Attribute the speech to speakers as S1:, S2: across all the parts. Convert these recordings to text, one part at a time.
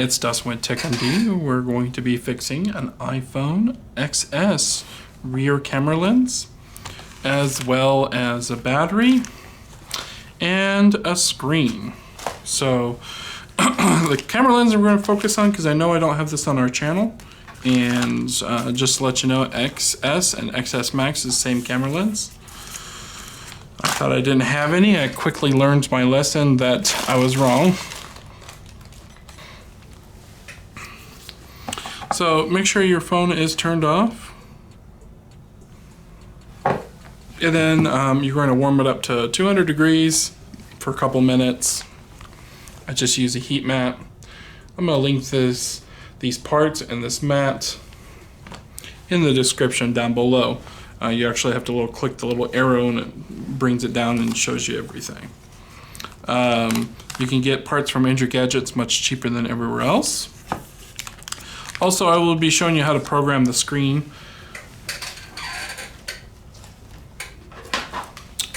S1: it's Dustin with Tech MD. We're going to be fixing an iPhone XS rear camera lens, as well as a battery and a screen. So the camera lens we're going to focus on, because I know I don't have this on our channel, and just to let you know, XS and XS Max is the same camera lens. I thought I didn't have any. I quickly learned my lesson that I was wrong. So make sure your phone is turned off. And then you're going to warm it up to 200 degrees for a couple minutes. I just use a heat mat. I'm going to link these parts and this mat in the description down below. You actually have to click the little arrow and it brings it down and shows you everything. You can get parts from Android Gadgets much cheaper than everywhere else. Also, I will be showing you how to program the screen,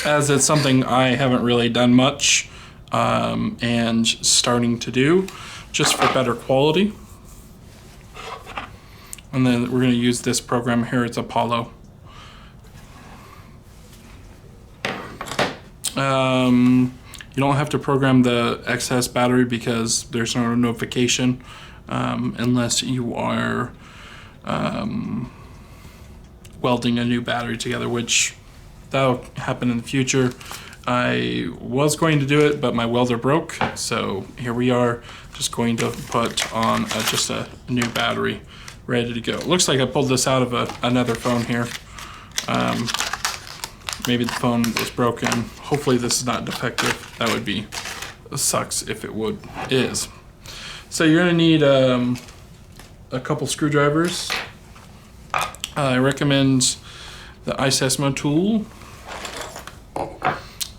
S1: as it's something I haven't really done much and starting to do, just for better quality. And then we're going to use this program here. It's Apollo. You don't have to program the XS battery because there's no notification unless you are welding a new battery together, which that'll happen in the future. I was going to do it, but my welder broke, so here we are, just going to put on just a new battery ready to go. It looks like I pulled this out of another phone here. Maybe the phone was broken. Hopefully this is not defective. That would be, sucks if it is. So you're gonna need a couple screwdrivers. I recommend the iseasmo tool,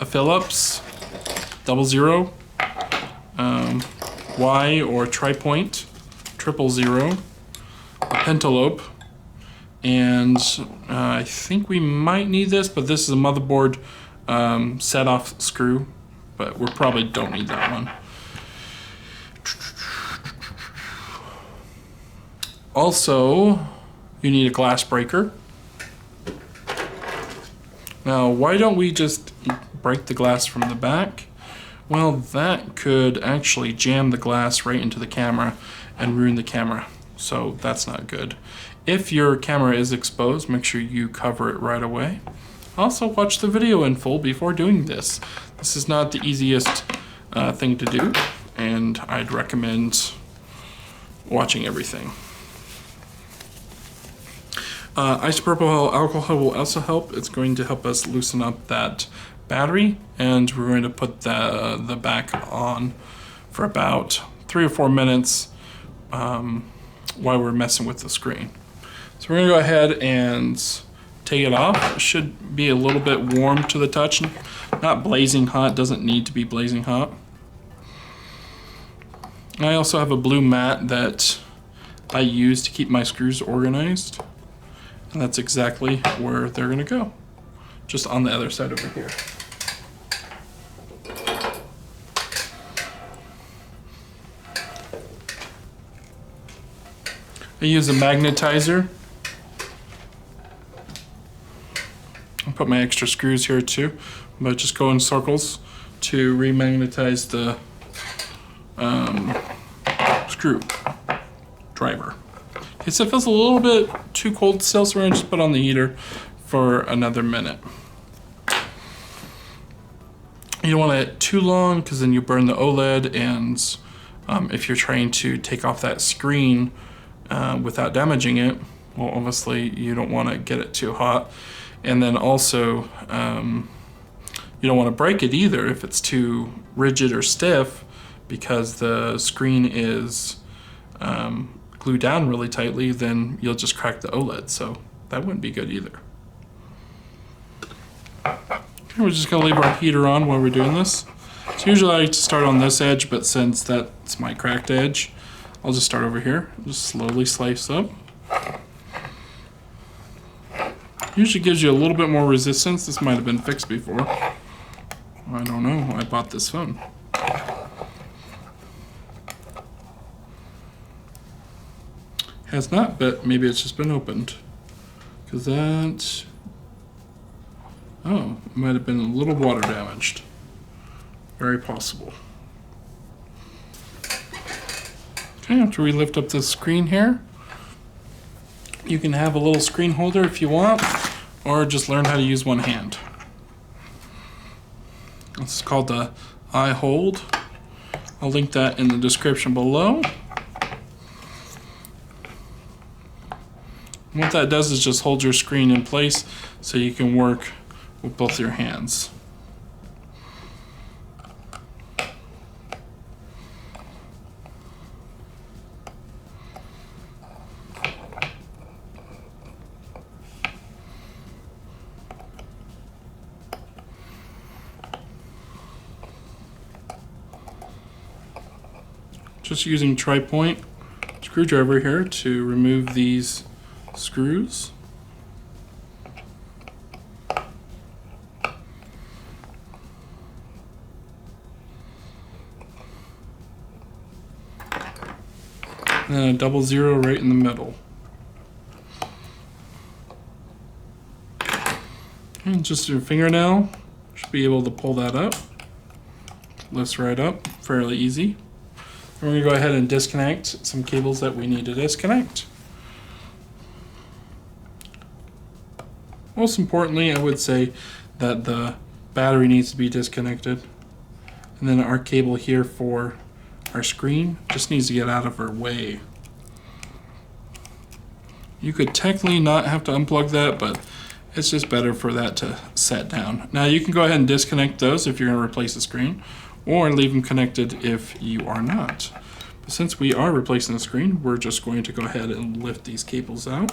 S1: a Phillips 00, Y or tri-point 000, a pentalope, and I think we might need this, but this is a motherboard set-off screw, but we probably don't need that one. Also, you need a glass breaker. Now, why don't we just break the glass from the back? Well, that could actually jam the glass right into the camera and ruin the camera, so that's not good. If your camera is exposed, make sure you cover it right away. Also, watch the video in full before doing this. This is not the easiest thing to do, and I'd recommend watching everything. Isopropyl alcohol will also help. It's going to help us loosen up that battery, and we're going to put the back on for about 3 or 4 minutes while we're messing with the screen. So we're going to go ahead and take it off. It should be a little bit warm to the touch, not blazing hot. Doesn't need to be blazing hot. I also have a blue mat that I use to keep my screws organized. And that's exactly where they're going to go, just on the other side over here. I use a magnetizer. I'll put my extra screws here too, but just go in circles to remagnetize the screw driver. Okay, so it feels a little bit too cold still, so we're gonna just put on the heater for another minute. You don't want it too long, because then you burn the OLED, and if you're trying to take off that screen without damaging it, well, obviously you don't want to get it too hot. And then also, you don't want to break it either if it's too rigid or stiff, because the screen is glued down really tightly, then you'll just crack the OLED, so that wouldn't be good either. Okay, we're just gonna leave our heater on while we're doing this. So usually I like to start on this edge, but since that's my cracked edge, I'll just start over here. Just slowly slice up. Usually gives you a little bit more resistance. This might have been fixed before. I don't know, I bought this phone. Has not, but maybe it's just been opened. Because that, oh, it might have been a little water damaged. Very possible. Okay, after we lift up the screen here, you can have a little screen holder if you want, or just learn how to use one hand. This is called the iHold. I'll link that in the description below. And what that does is just hold your screen in place so you can work with both your hands. Just using tri-point screwdriver here to remove these screws. And then a double zero right in the middle. And just your fingernail should be able to pull that up. Lifts right up, fairly easy. We're going to go ahead and disconnect some cables that we need to disconnect. Most importantly, I would say that the battery needs to be disconnected. And then our cable here for our screen just needs to get out of our way. You could technically not have to unplug that, but it's just better for that to set down. Now you can go ahead and disconnect those if you're going to replace the screen, or leave them connected if you are not. But since we are replacing the screen, we're just going to go ahead and lift these cables out.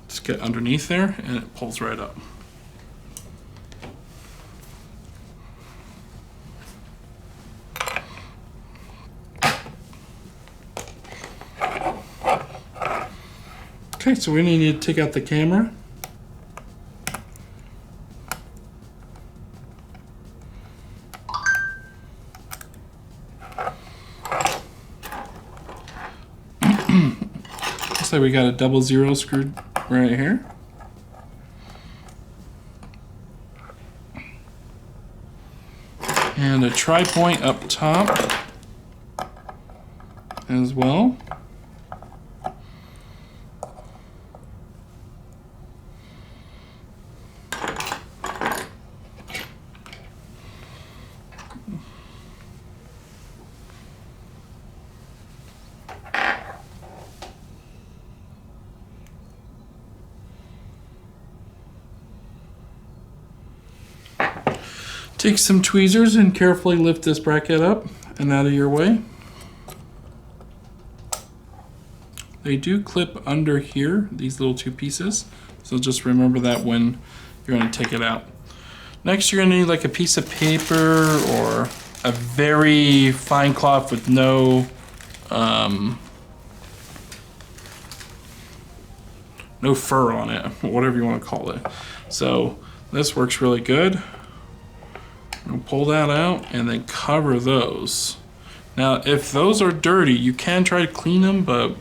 S1: Just get underneath there and it pulls right up. Okay, so we need to take out the camera. Looks like we got a double zero screwed right here. And a tri-point up top as well. Take some tweezers and carefully lift this bracket up and out of your way. They do clip under here, these little two pieces, so just remember that when you're going to take it out. Next, you're going to need like a piece of paper or a very fine cloth with no no fur on it, whatever you want to call it. So this works really good. We'll pull that out and then cover those. Now, if those are dirty, you can try to clean them, but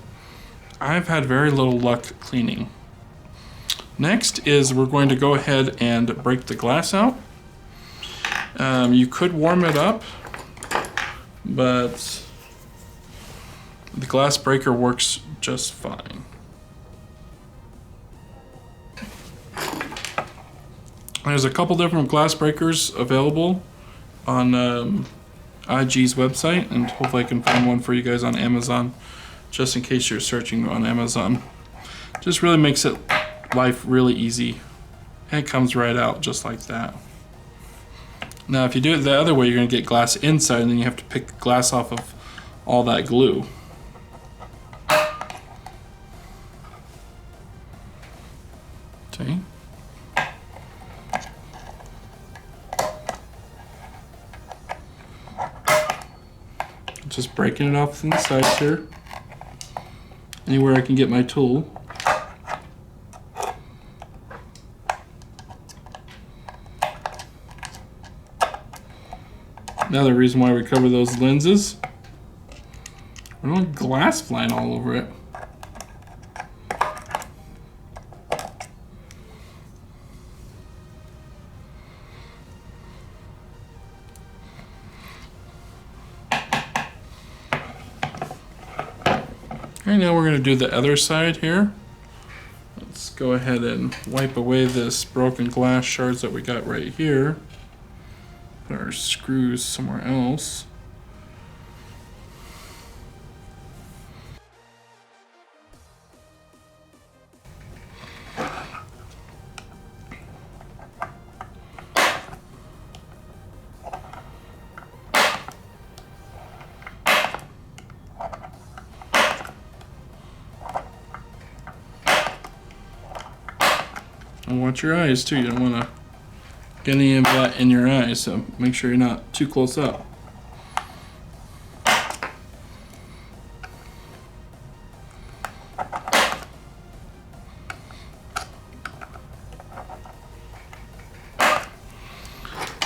S1: I've had very little luck cleaning. Next is we're going to go ahead and break the glass out. You could warm it up, but the glass breaker works just fine. There's a couple different glass breakers available on IG's website, and hopefully I can find one for you guys on Amazon, just in case you're searching on Amazon. Just really makes it life really easy, and it comes right out just like that. Now if you do it the other way, you're going to get glass inside, and then you have to pick the glass off of all that glue. See? Just breaking it off from the sides here. Anywhere I can get my tool. Another reason why we cover those lenses, we don't want glass flying all over it. now we're going to do the other side here. Let's go ahead and wipe away this broken glass shards that we got right here. Put our screws somewhere else. And watch your eyes too, you don't want to get any of that in your eyes, so make sure you're not too close up.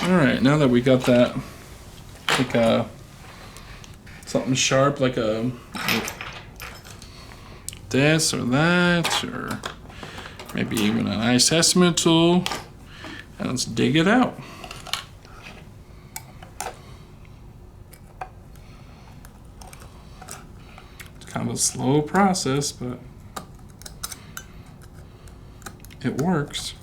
S1: Alright, now that we got that, like something sharp, like this or that, or maybe even an iseasmo tool, and let's dig it out. It's kind of a slow process, but it works.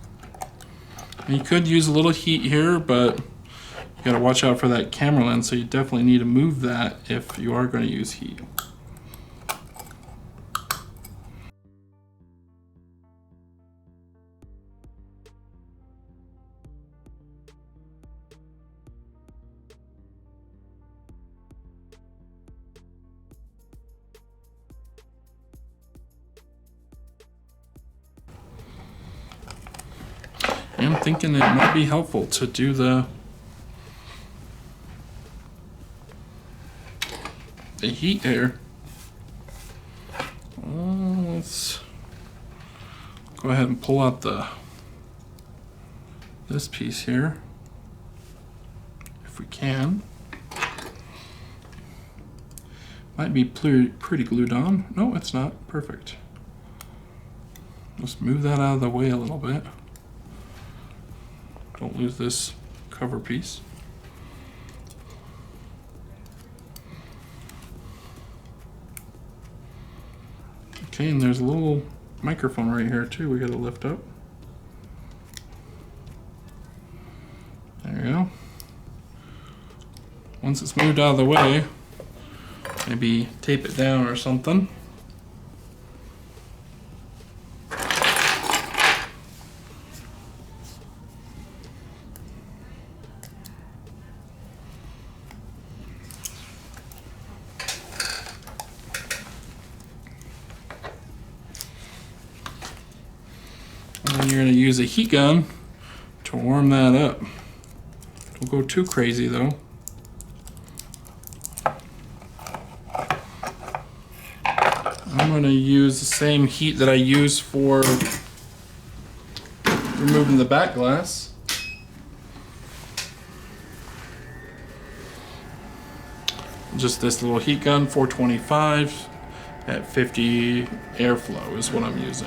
S1: And you could use a little heat here, but you gotta watch out for that camera lens, so you definitely need to move that if you are going to use heat. I'm thinking it might be helpful to do the heat here. Let's go ahead and pull out this piece here, if we can. Might be pretty glued on. No, it's not. Perfect. Let's move that out of the way a little bit. Don't lose this cover piece. Okay, and there's a little microphone right here too we gotta lift up. There we go. Once it's moved out of the way, maybe tape it down or something. And then you're going to use a heat gun to warm that up. Don't go too crazy though. I'm going to use the same heat that I use for removing the back glass. Just this little heat gun, 425 at 50 airflow is what I'm using.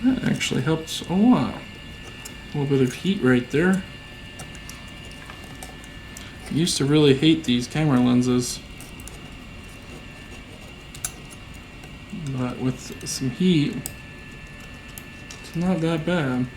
S1: That actually helps a lot. A little bit of heat right there. I used to really hate these camera lenses, but with some heat, it's not that bad.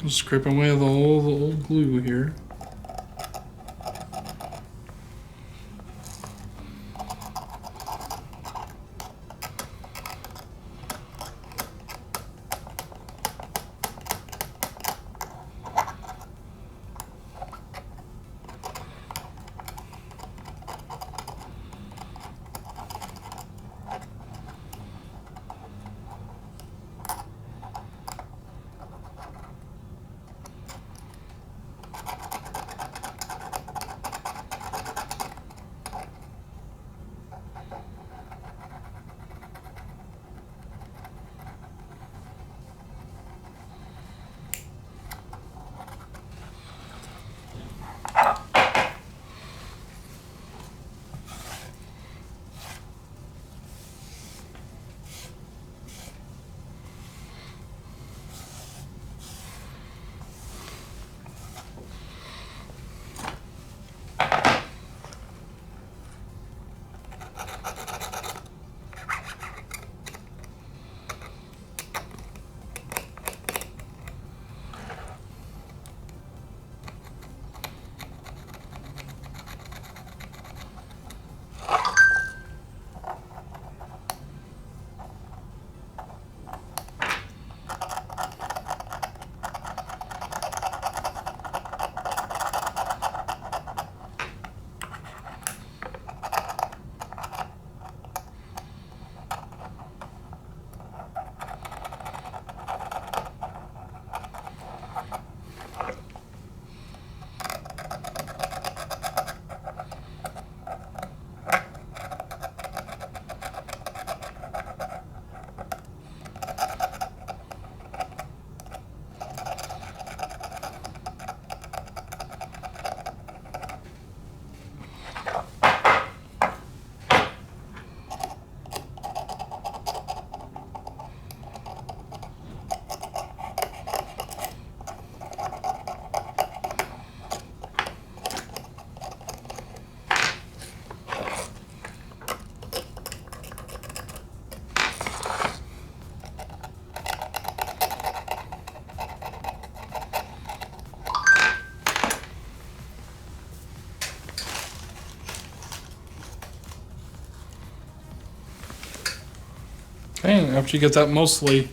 S1: Just scraping away the old glue here. Okay, after you get that mostly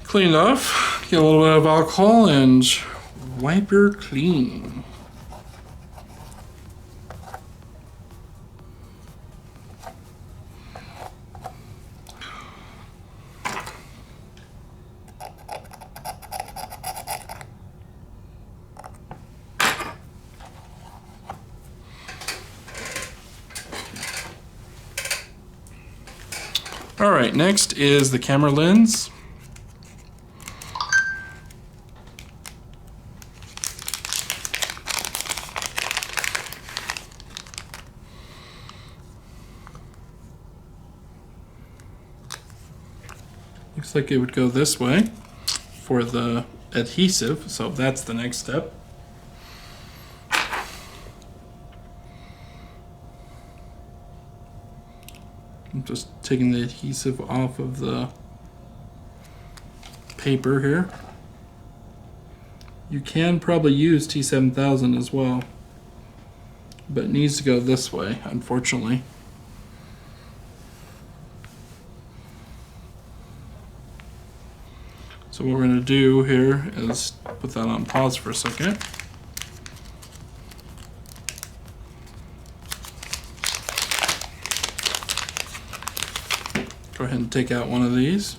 S1: cleaned off, get a little bit of alcohol and wipe her clean. All right, next is the camera lens. Looks like it would go this way for the adhesive, so that's the next step. I'm just taking the adhesive off of the paper here. You can probably use T7000 as well, but it needs to go this way, unfortunately. So what we're going to do here is put that on pause for a second. Go ahead and take out one of these.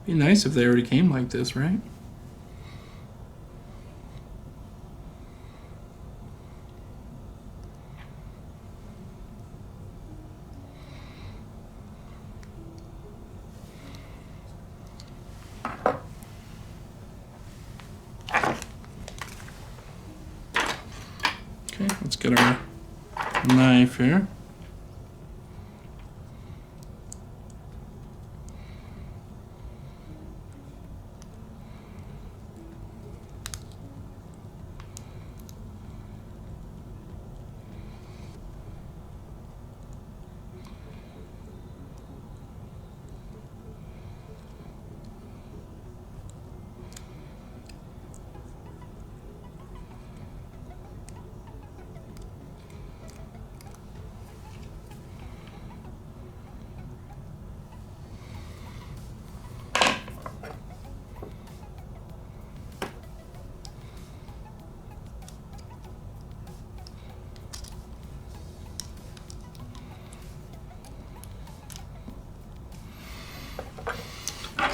S1: Be nice if they already came like this, right? get our knife here.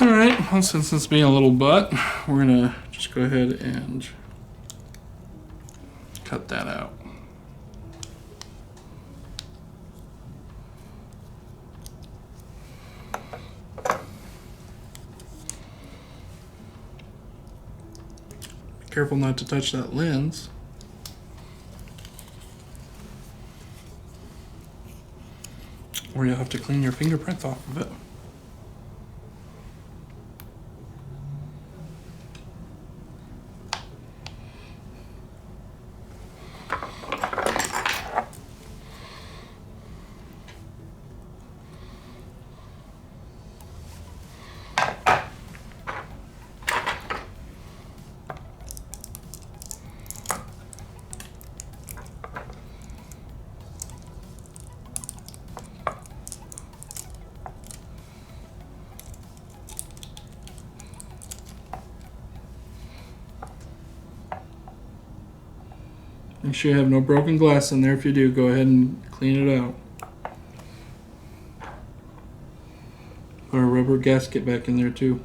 S1: Alright, well, since it's being a little butt, we're gonna just go ahead and cut that out. Be careful not to touch that lens. Or you'll have to clean your fingerprints off of it. Make sure you have no broken glass in there. If you do, go ahead and clean it out. Put a rubber gasket back in there too.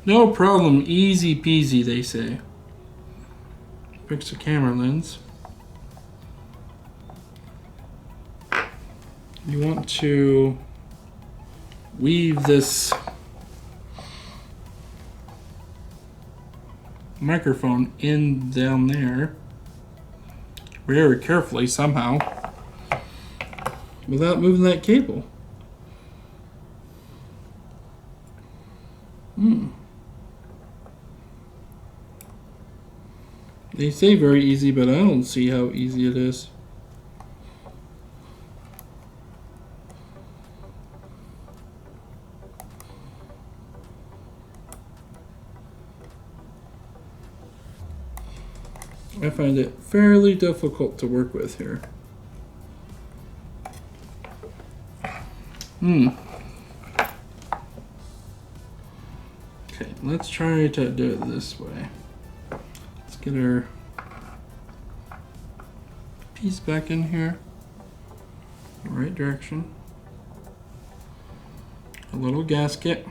S1: No problem, easy peasy, they say. Fix the camera lens. You want to weave this microphone in down there very carefully somehow without moving that cable. They say very easy, but I don't see how easy it is. I find it fairly difficult to work with here. Okay, let's try to do it this way. Let's get our piece back in here, the right direction. A little gasket.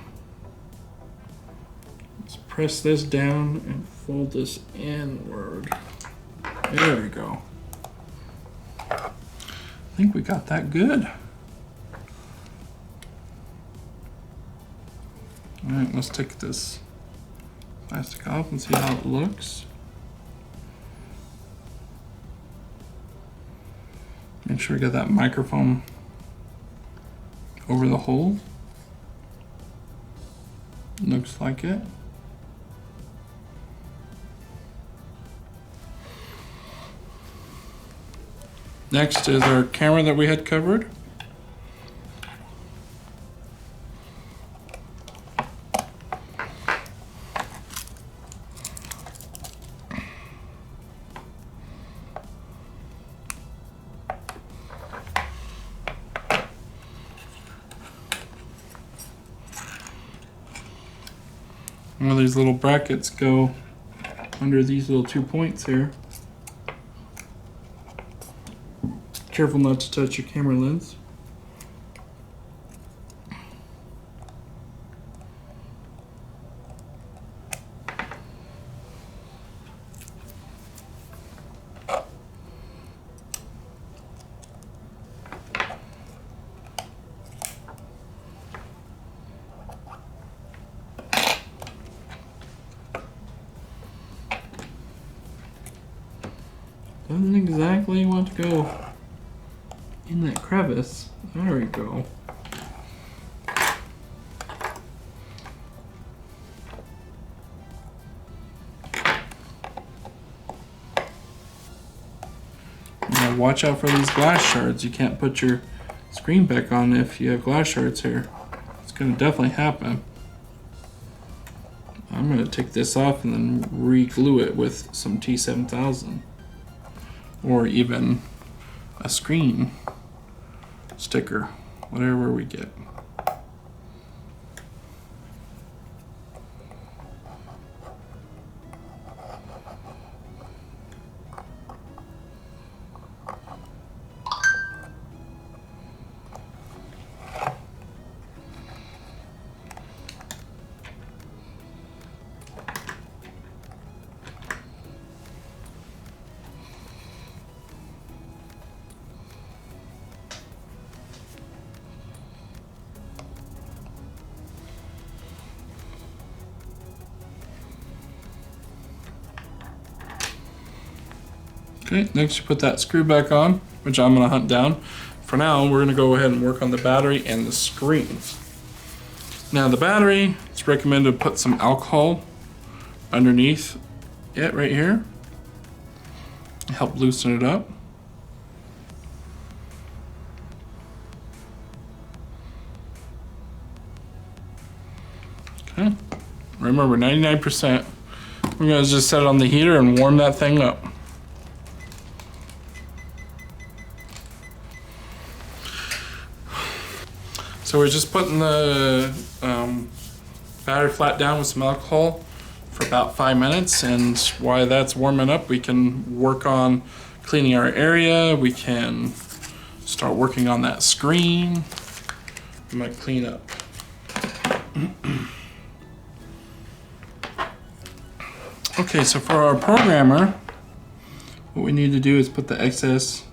S1: Let's press this down and fold this inward. There we go. I think we got that good. Alright, let's take this plastic off and see how it looks. Make sure we get that microphone over the hole. Looks like it. Next is our camera that we had covered. One of these little brackets go under these little 2 points here. Careful not to touch your camera lens. didn't exactly want to go in that crevice. There we go. Now watch out for these glass shards. You can't put your screen back on if you have glass shards here. It's going to definitely happen. I'm going to take this off and then re-glue it with some T7000 or even a screen sticker, whatever we get. Okay, next you put that screw back on, which I'm gonna hunt down. For now, we're gonna go ahead and work on the battery and the screen. Now the battery, it's recommended to put some alcohol underneath it right here. Help loosen it up. Okay, remember 99%. We're gonna just set it on the heater and warm that thing up. So we're just putting the battery flat down with some alcohol for about 5 minutes, and while that's warming up, we can work on cleaning our area. We can start working on that screen. I might clean up. Okay, so for our programmer, what we need to do is put the excess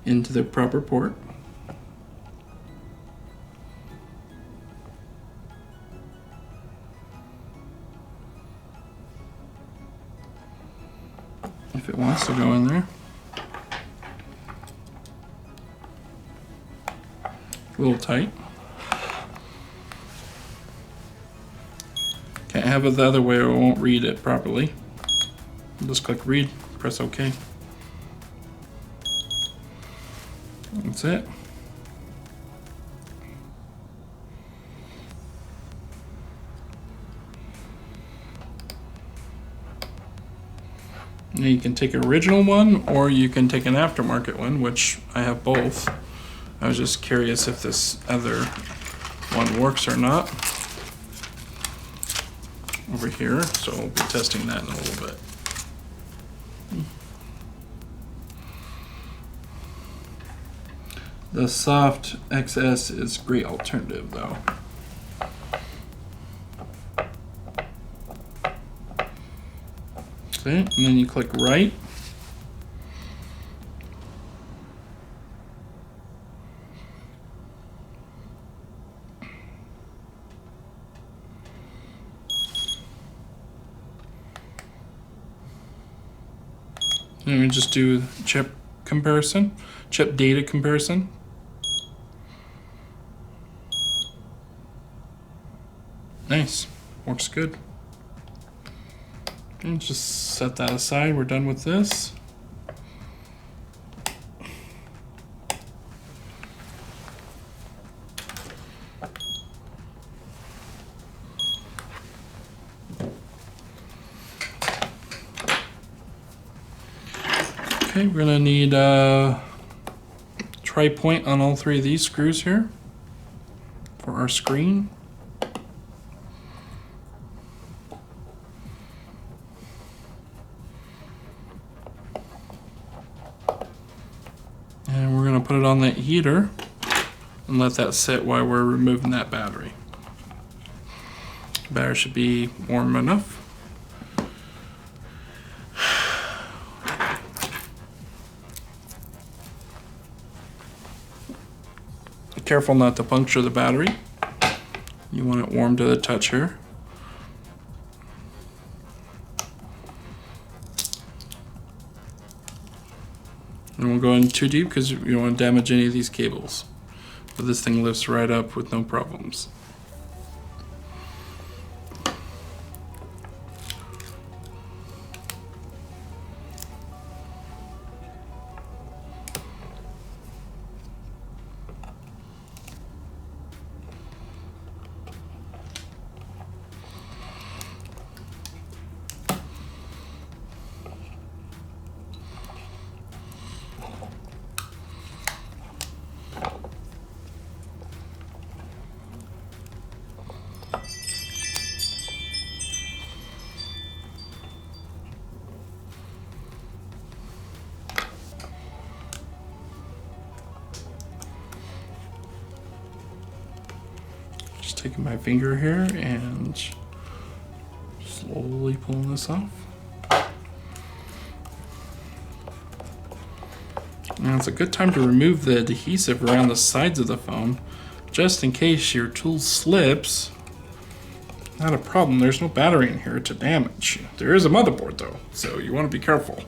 S1: into the proper port. If it wants to go in there. A little tight. Can't have it the other way or it won't read it properly. Just click read, press OK. That's it. Now you can take an original one or you can take an aftermarket one, which I have both. I was just curious if this other one works or not over here, so we'll be testing that in a little bit. The soft XS is a great alternative though. Okay, and then you click right. And we just do chip comparison, chip data comparison. Nice, works good. And just set that aside, we're done with this. Okay, we're gonna need a tri-point on all three of these screws here for our screen. And we're gonna put it on that heater and let that sit while we're removing that battery. The battery should be warm enough. Be careful not to puncture the battery. You want it warm to the touch here. don't go in too deep because you don't want to damage any of these cables. But this thing lifts right up with no problems. Just taking my finger here and slowly pulling this off. Now it's a good time to remove the adhesive around the sides of the phone, just in case your tool slips. Not a problem, there's no battery in here to damage. There is a motherboard though, so you want to be careful.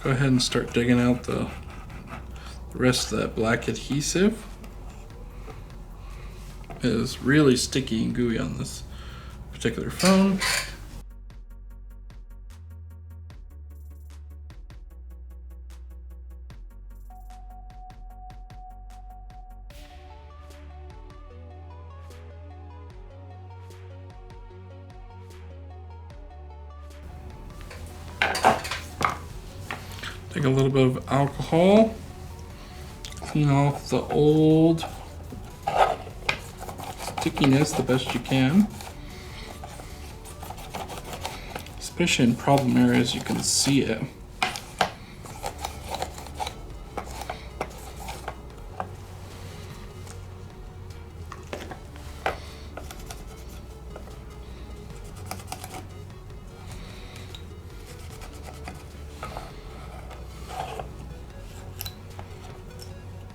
S1: Go ahead and start digging out the rest of that black adhesive. It is really sticky and gooey on this particular phone. Take a little bit of alcohol, clean off the old stickiness the best you can. Especially in problem areas, you can see it.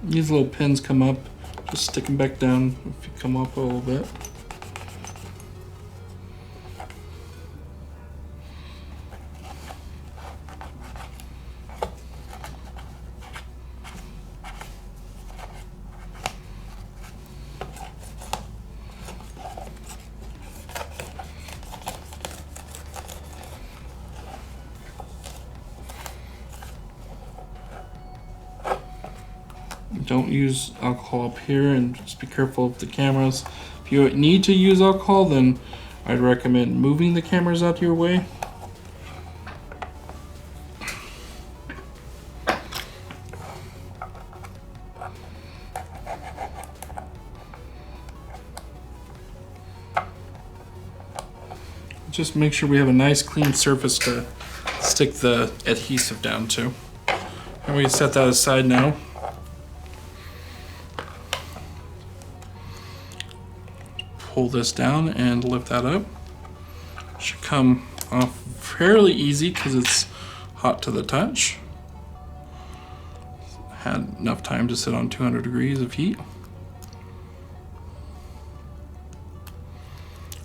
S1: These little pins come up, just stick them back down if you come up a little bit. Don't use alcohol up here, and just be careful of the cameras. If you need to use alcohol, then I'd recommend moving the cameras out of your way. Just make sure we have a nice clean surface to stick the adhesive down to. And we set that aside now. Pull this down and lift that up. Should come off fairly easy because it's hot to the touch. Had enough time to sit on 200 degrees of heat.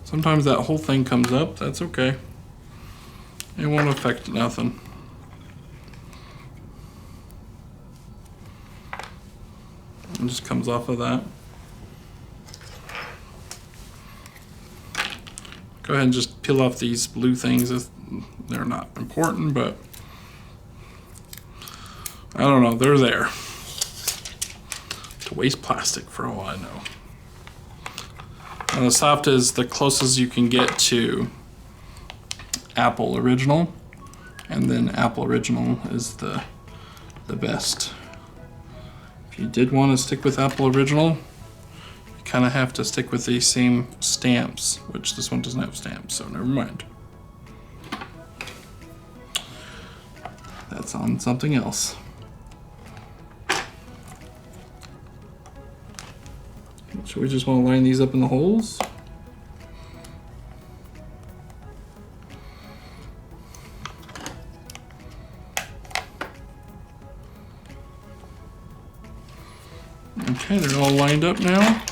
S1: Sometimes that whole thing comes up, that's okay. It won't affect nothing. It just comes off of that. Go ahead and just peel off these blue things. They're not important, but I don't know, they're there to waste plastic for all I know. And the soft is the closest you can get to Apple Original, and then Apple Original is the best. If you did want to stick with Apple Original, kind of have to stick with these same stamps, which this one doesn't have stamps, so never mind. That's on something else. So we just want to line these up in the holes. Okay, they're all lined up now.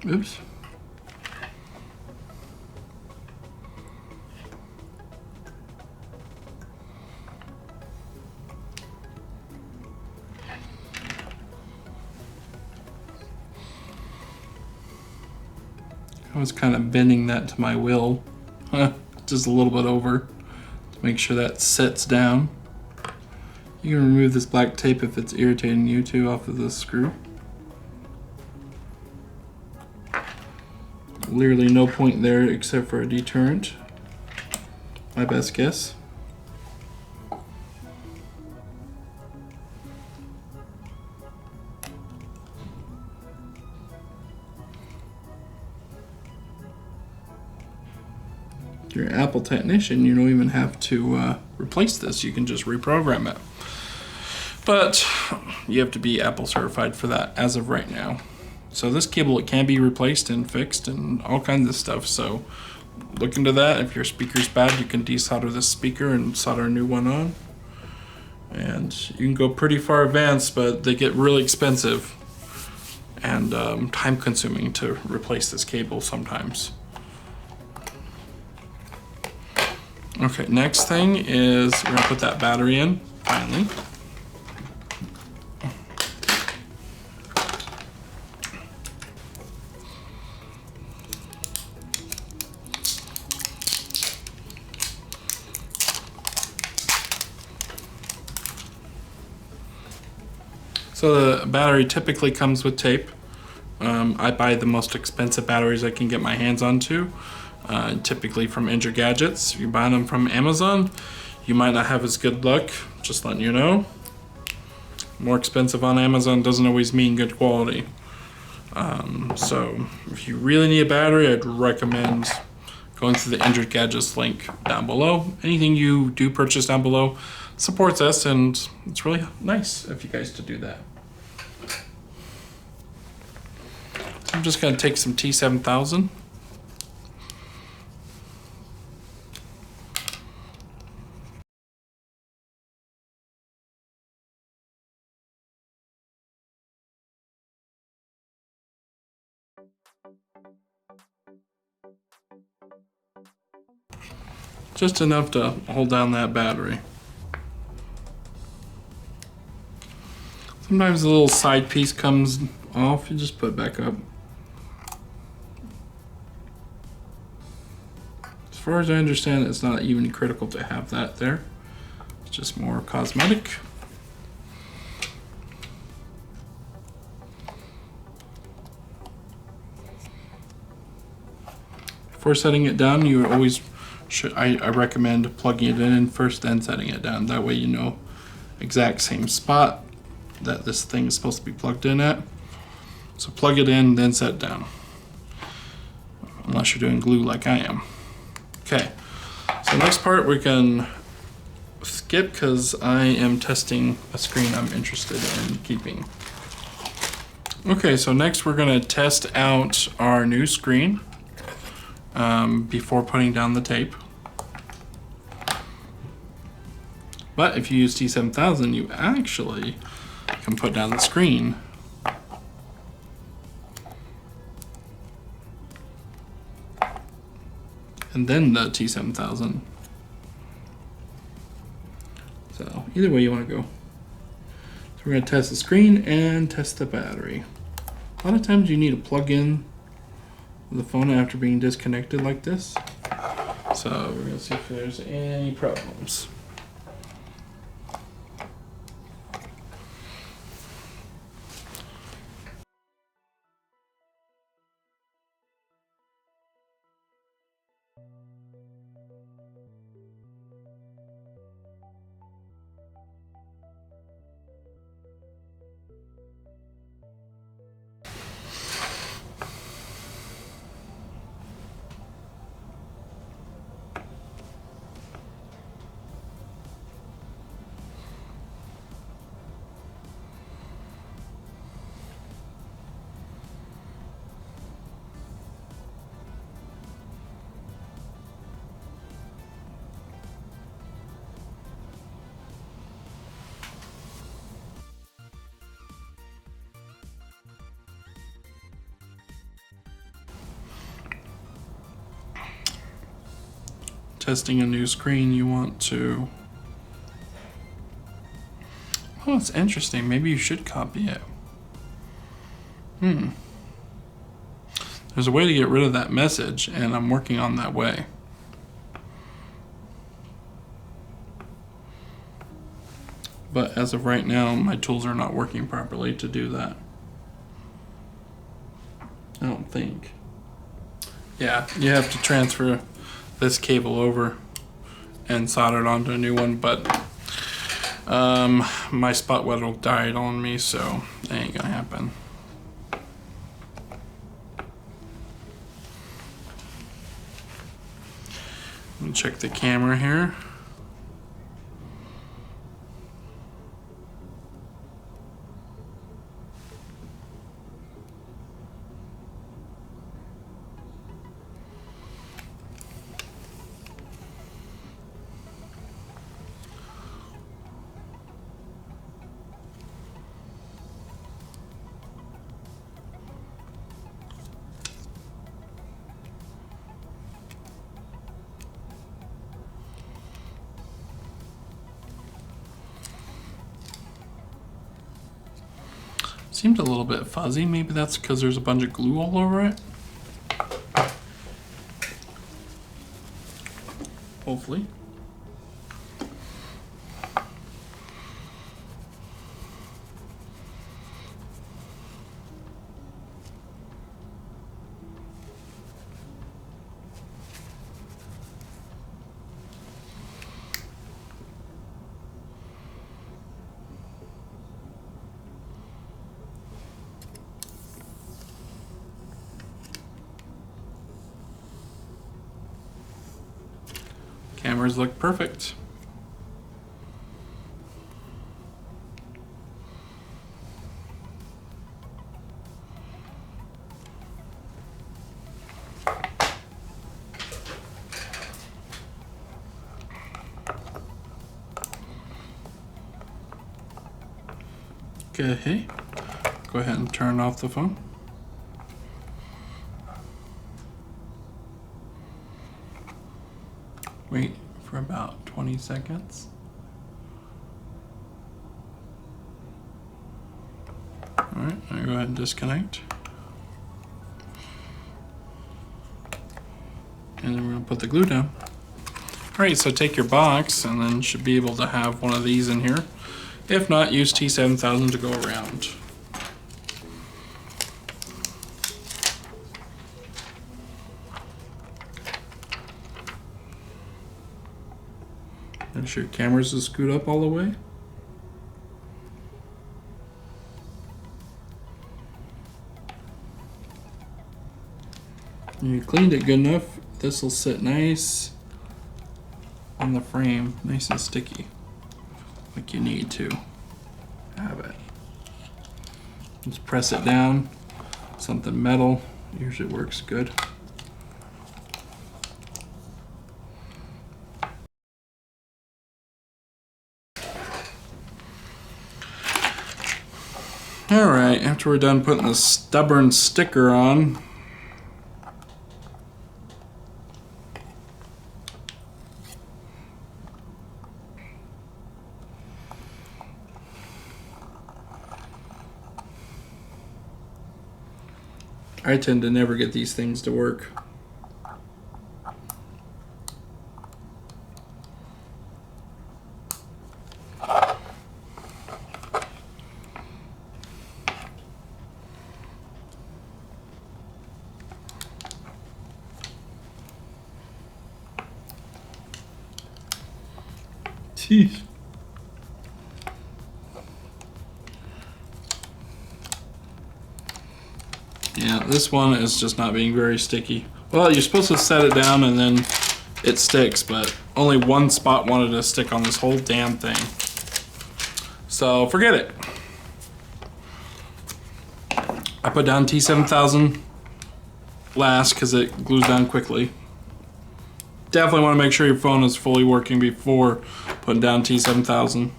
S1: Oops. I was kind of bending that to my will, just a little bit over, to make sure that sits down. You can remove this black tape if it's irritating you too off of this screw. Literally no point there except for a deterrent, my best guess. If you're an Apple technician, you don't even have to replace this. You can just reprogram it. But you have to be Apple certified for that as of right now. So this cable, it can be replaced and fixed and all kinds of stuff. So look into that. If your speaker's bad, you can desolder this speaker and solder a new one on. And you can go pretty far advanced, but they get really expensive and time consuming to replace this cable sometimes. Okay, next thing is we're gonna put that battery in, finally. So the battery typically comes with tape. I buy the most expensive batteries I can get my hands onto, typically from Injured Gadgets. If you buy them from Amazon, you might not have as good luck, just letting you know. More expensive on Amazon doesn't always mean good quality. So if you really need a battery, I'd recommend going through the Injured Gadgets link down below. Anything you do purchase down below supports us, and it's really nice of you guys to do that. So I'm just gonna take some T7000. Just enough to hold down that battery. Sometimes the little side piece comes off, you just put it back up. As far as I understand, it's not even critical to have that there. It's just more cosmetic. Before setting it down, you always should, I recommend plugging it in first, then setting it down. That way you know exact same spot that this thing is supposed to be plugged in at. So plug it in, then set it down. Unless you're doing glue like I am. Okay, so next part we can skip because I am testing a screen I'm interested in keeping. Okay, so next we're gonna test out our new screen before putting down the tape. But if you use T7000, you actually can put down the screen. And then the T7000. So either way you want to go. So we're going to test the screen and test the battery. A lot of times you need to plug in the phone after being disconnected like this. So we're going to see if there's any problems. testing a new screen, you want to... Oh, it's interesting. Maybe you should copy it. There's a way to get rid of that message, and I'm working on that way. But as of right now, my tools are not working properly to do that. I don't think. Yeah, you have to transfer this cable over and solder it onto a new one, but my spot welder died on me, so that ain't gonna happen. Let me check the camera here. Seemed a little bit fuzzy. Maybe that's because there's a bunch of glue all over it. Hopefully. Cameras look perfect. Okay, go ahead and turn off the phone. Wait for about 20 seconds. All right, now go ahead and disconnect. And then we're gonna put the glue down. All right, so take your box and then you should be able to have one of these in here. If not, use T7000 to go around. Make sure your cameras will scoot up all the way. When you cleaned it good enough, this will sit nice on the frame, nice and sticky, like you need to have it. Just press it down. Something metal usually works good. All right, after we're done putting the stubborn sticker on, I tend to never get these things to work. Jeez. Yeah, this one is just not being very sticky. Well, you're supposed to set it down and then it sticks, but only one spot wanted to stick on this whole damn thing. So forget it. I put down T7000 last because it glues down quickly. Definitely want to make sure your phone is fully working before putting down T7000.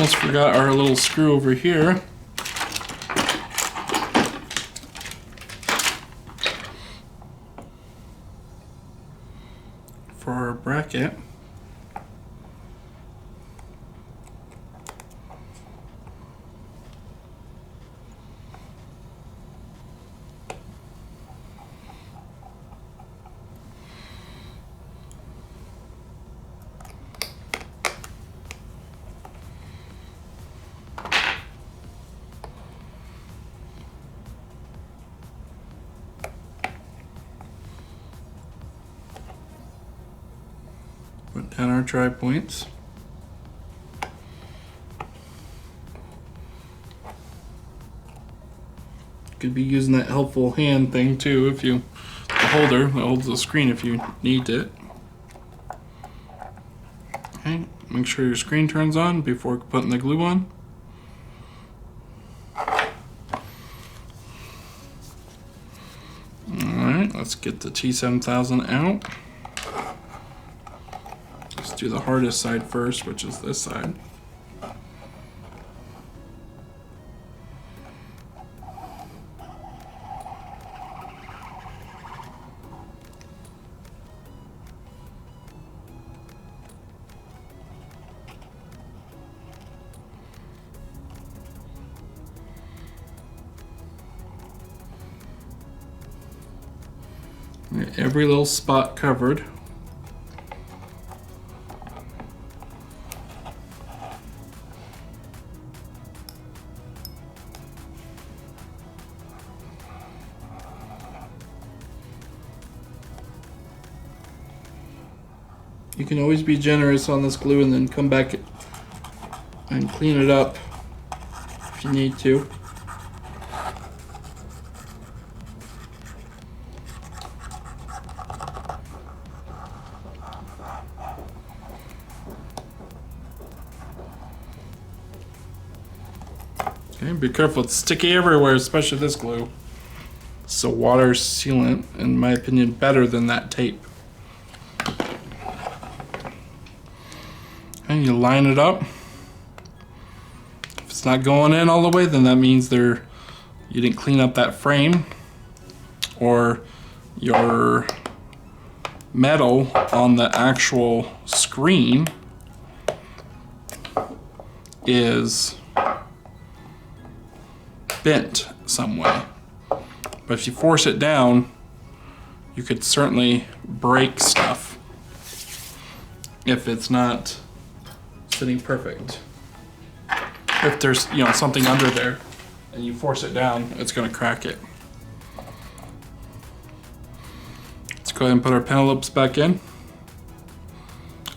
S1: almost forgot our little screw over here. For our bracket. Put down our tri points. Could be using that helpful hand thing too, if you, the holder that holds the screen if you need it. Okay, make sure your screen turns on before putting the glue on. Alright, let's get the T7000 out. Let's do the hardest side first, which is this side. Every little spot covered. You can always be generous on this glue and then come back and clean it up if you need to. Okay, be careful, it's sticky everywhere, especially this glue. It's a water sealant, in my opinion, better than that tape. And you line it up. If it's not going in all the way, then that means you didn't clean up that frame, or your metal on the actual screen is bent some way. But if you force it down, you could certainly break stuff if it's not sitting perfect. If there's, you know, something under there and you force it down, it's going to crack it. Let's go ahead and put our pentalops back in.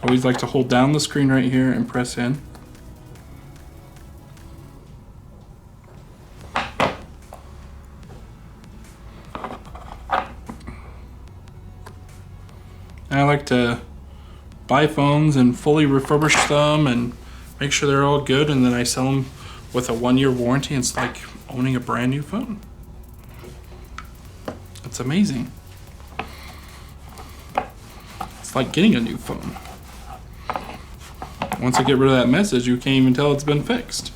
S1: Always like to hold down the screen right here and press in. I like to buy phones and fully refurbish them and make sure they're all good, and then I sell them with a 1-year warranty. It's like owning a brand new phone. It's amazing. It's like getting a new phone. Once I get rid of that message, you can't even tell it's been fixed.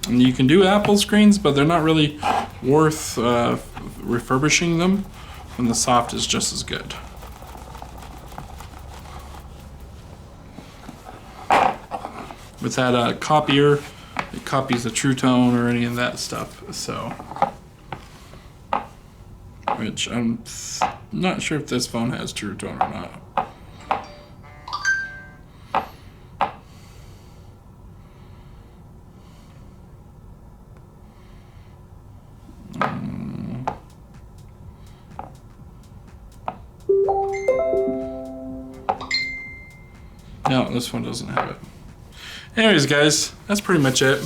S1: And you can do Apple screens, but they're not really worth refurbishing them when the soft is just as good. With that copier, it copies the True Tone or any of that stuff, so. Which I'm not sure if this phone has True Tone or not. No, this one doesn't have it. Anyways, guys, that's pretty much it.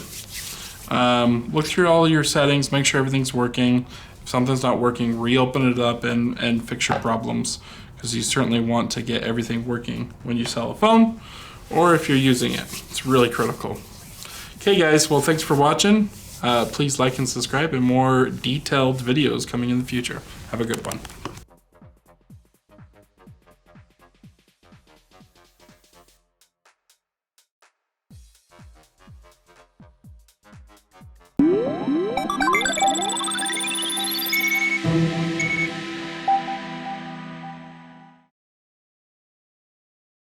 S1: Look through all your settings, make sure everything's working. If something's not working, reopen it up and fix your problems, because you certainly want to get everything working when you sell a phone or if you're using it. It's really critical. Okay, guys, well, thanks for watching. Please like and subscribe, and more detailed videos coming in the future. Have a good one. guys.